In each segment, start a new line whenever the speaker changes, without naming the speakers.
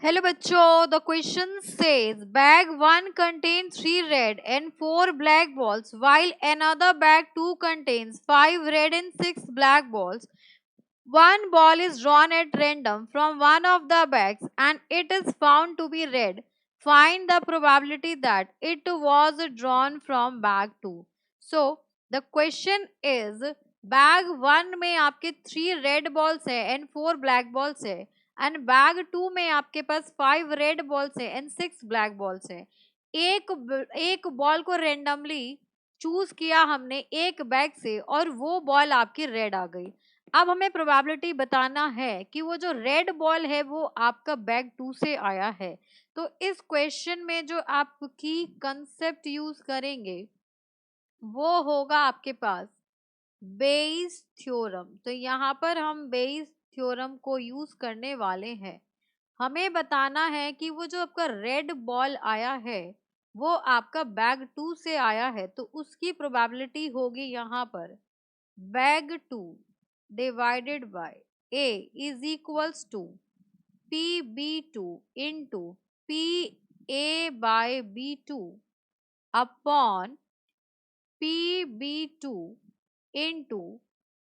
Hello बच्चों, the question says bag 1 contains 3 red and 4 black balls while another bag 2 contains 5 red and 6 black balls. One ball is drawn at random from one of the bags and it is found to be red. Find the probability that it was drawn from bag 2. So the question is bag 1 में आपके 3 red balls है and 4 black balls है and bag 2 में आपके पास 5 red balls है and 6 black balls है। एक ball को रेंडमली चूज किया हमने एक बैग से और वो बॉल आपकी रेड आ गई। अब हमें प्रोबेबिलिटी बताना है कि वो जो रेड बॉल है वो आपका बैग 2 से आया है। तो इस क्वेश्चन में जो आपकी कंसेप्ट यूज करेंगे वो होगा आपके पास बेइस थ्योरम। तो यहाँ पर हम बेइस थ्योरम को यूज करने वाले हैं। हमें बताना है कि वो जो आपका रेड बॉल आया है वो आपका बैग 2 से आया है, तो उसकी प्रोबेबिलिटी होगी यहाँ पर bag 2 divided by A is equals to P B two into P A by B two upon P B two into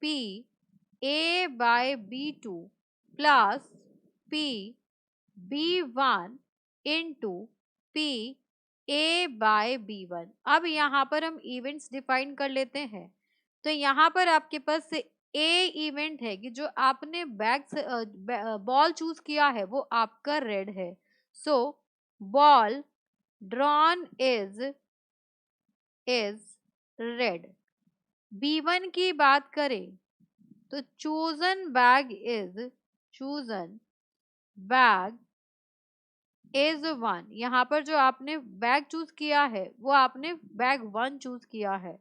P A by B two plus P B1 into P A by B1। अब यहाँ पर हम events define कर लेते हैं। तो यहाँ पर आपके पास ए इवेंट है कि जो आपने बॉल चूज किया है वो आपका रेड है। सो ball drawn is red. B1 की बात करें तो चूजन बैग इज 1। यहाँ पर जो आपने बैग चूज किया है वो आपने बैग 1 चूज किया है,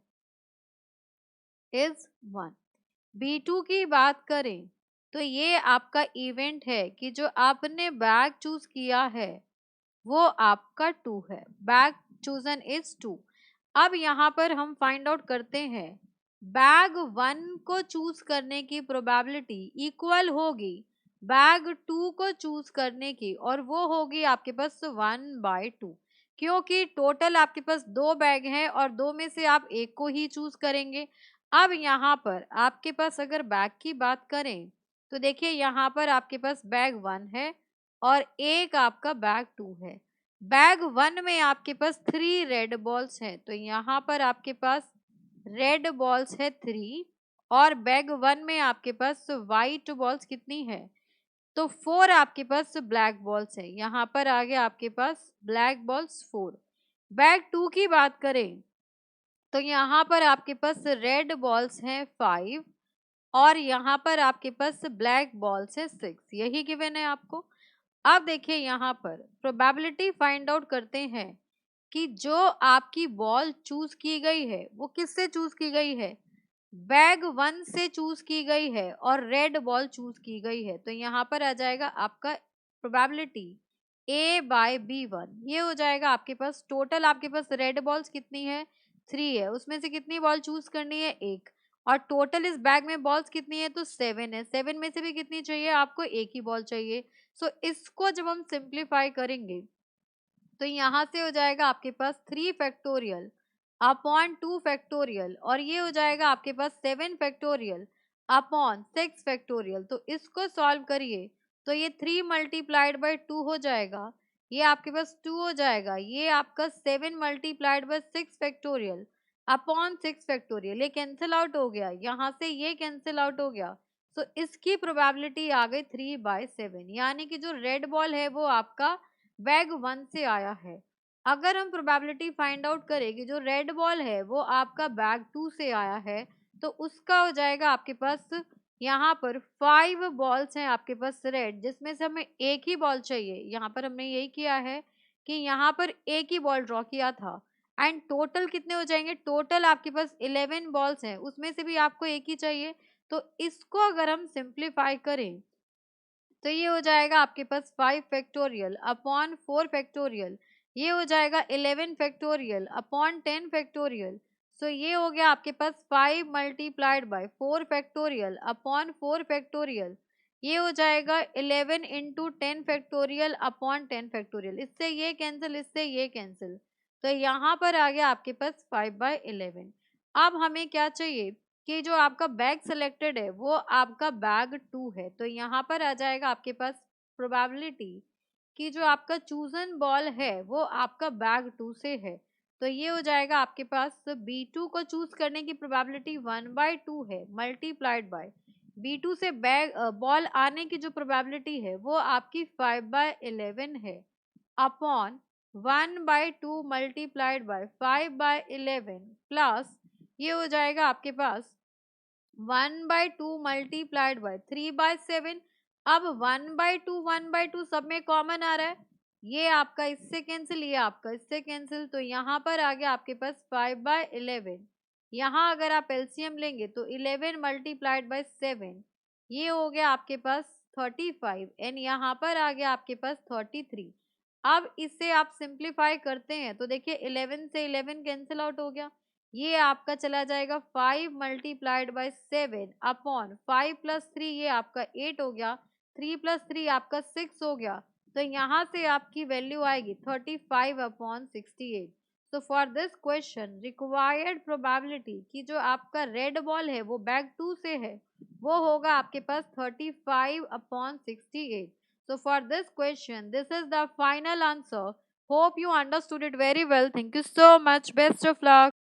इज 1। B2 की बात करें तो ये आपका इवेंट है कि जो आपने बैग चूज किया है वो आपका 2 है, बैग चूजन इज 2। अब यहाँ पर हम फाइंड आउट करते हैं बैग 1 को चूज करने की प्रोबेबिलिटी इक्वल होगी बैग 2 को चूज करने की, और वो होगी आपके पास 1/2, क्योंकि टोटल आपके पास 2 बैग हैं और 2 में से आप एक को ही चूज करेंगे। अब यहाँ पर आपके पास अगर बैग की बात करें तो देखिए यहाँ पर आपके पास बैग 1 है और एक आपका बैग 2 है। बैग 1 में आपके पास 3 रेड बॉल्स हैं, तो यहाँ पर आपके पास रेड बॉल्स है 3 और बैग 1 में आपके पास वाइट बॉल्स कितनी है, तो 4 आपके पास ब्लैक बॉल्स है। यहाँ पर आ गया आपके पास ब्लैक बॉल्स 4। बैग 2 की बात करें तो यहाँ पर आपके पास रेड बॉल्स हैं 5 और यहाँ पर आपके पास ब्लैक बॉल्स है 6, यही गिवन है आपको। अब देखिए यहाँ पर प्रोबेबिलिटी फाइंड आउट करते हैं कि जो आपकी बॉल चूज की गई है वो किससे चूज की गई है, बैग 1 से चूज की गई है और रेड बॉल चूज की गई है। तो यहाँ पर आ जाएगा आपका प्रोबेबिलिटी A/B1। ये हो जाएगा आपके पास टोटल आपके पास रेड बॉल्स कितनी है 3 है, उसमें से कितनी बॉल चूज करनी है एक, और टोटल इस बैग में बॉल्स कितनी है तो 7 है, 7 में से भी कितनी चाहिए आपको एक ही बॉल चाहिए। सो इसको जब हम सिंप्लीफाई करेंगे तो यहाँ से हो जाएगा आपके पास 3 फैक्टोरियल अपॉन 2 फैक्टोरियल और ये हो जाएगा आपके पास 7 फैक्टोरियल अपॉन 6 फैक्टोरियल। तो इसको सॉल्व करिए तो ये 3 मल्टीप्लाइड बाई 2 हो जाएगा, ये आपके पास 2 हो जाएगा, ये आपका 7 multiplied by 6 factorial upon 6 factorial, ये कैंसिल आउट हो गया, यहाँ से ये कैंसिल आउट हो गया। तो इसकी प्रोबेबिलिटी आ गई 3/7, यानी कि जो रेड बॉल है वो आपका बैग 1 से आया है। अगर हम प्रोबेबिलिटी फाइंड आउट करें कि जो रेड बॉल है वो आपका बैग 2 से आया है तो उसका हो जाएगा आपके पास यहाँ पर 5 बॉल्स हैं आपके पास रेड, जिसमें से हमें एक ही बॉल चाहिए। यहाँ पर हमने यही किया है कि यहाँ पर एक ही बॉल ड्रॉ किया था एंड टोटल कितने हो जाएंगे, टोटल आपके पास 11 बॉल्स हैं, उसमें से भी आपको एक ही चाहिए। तो इसको अगर हम सिंप्लीफाई करें तो ये हो जाएगा आपके पास 5 फैक्टोरियल अपॉन 4 फैक्टोरियल, ये हो जाएगा 11 फैक्टोरियल अपॉन 10 फैक्टोरियल। सो ये हो गया आपके पास 5 multiplied by 4 factorial upon 4 factorial. ये हो जाएगा 11 इंटू 10 फैक्टोरियल अपॉन 10 फैक्टोरियल, इससे ये कैंसिल, इससे ये कैंसिल, तो यहाँ पर आ गया आपके पास 5/11। अब हमें क्या चाहिए कि जो आपका बैग सेलेक्टेड है वो आपका बैग 2 है, तो यहाँ पर आ जाएगा आपके पास प्रोबेबिलिटी कि जो आपका चूजन बॉल है वो आपका बैग 2 से है, तो ये हो जाएगा आपके पास B2 को चूज करने की प्रोबेबिलिटी 1/2 है मल्टीप्लाइड बाय B2 से बैग बॉल आने की जो प्रोबेबिलिटी है वो आपकी 5/11 है अपॉन 1/2 मल्टीप्लाइड बाय 5/11 प्लस ये हो जाएगा आपके पास 1/2 मल्टीप्लाइड बाय 3/7। अब 1/2 सब में कॉमन आ रहा है, ये आपका इससे कैंसिल, ये आपका इससे कैंसिल, तो यहाँ पर आ गया आपके पास 5/11। यहाँ अगर आप एलसीएम लेंगे तो 11 मल्टीप्लाइड बाय 7, ये हो गया आपके पास 35 एंड यहाँ पर आ गया आपके पास 33। अब इसे आप सिंप्लीफाई करते हैं तो देखिए 11 से 11 कैंसिल आउट हो गया, ये आपका चला जाएगा 5 मल्टीप्लाइड बाय 7 अपॉन 5 प्लस 3, ये आपका 8 हो गया, 3 प्लस 3 आपका 6 हो गया, तो यहाँ से आपकी वैल्यू आएगी 35/68। तो for this question required probability कि जो आपका रेड बॉल है वो बैग 2 से है वो होगा आपके पास 35/68। So for this question, this is the final answer. Hope you understood it very well. Thank you so much. Best of luck.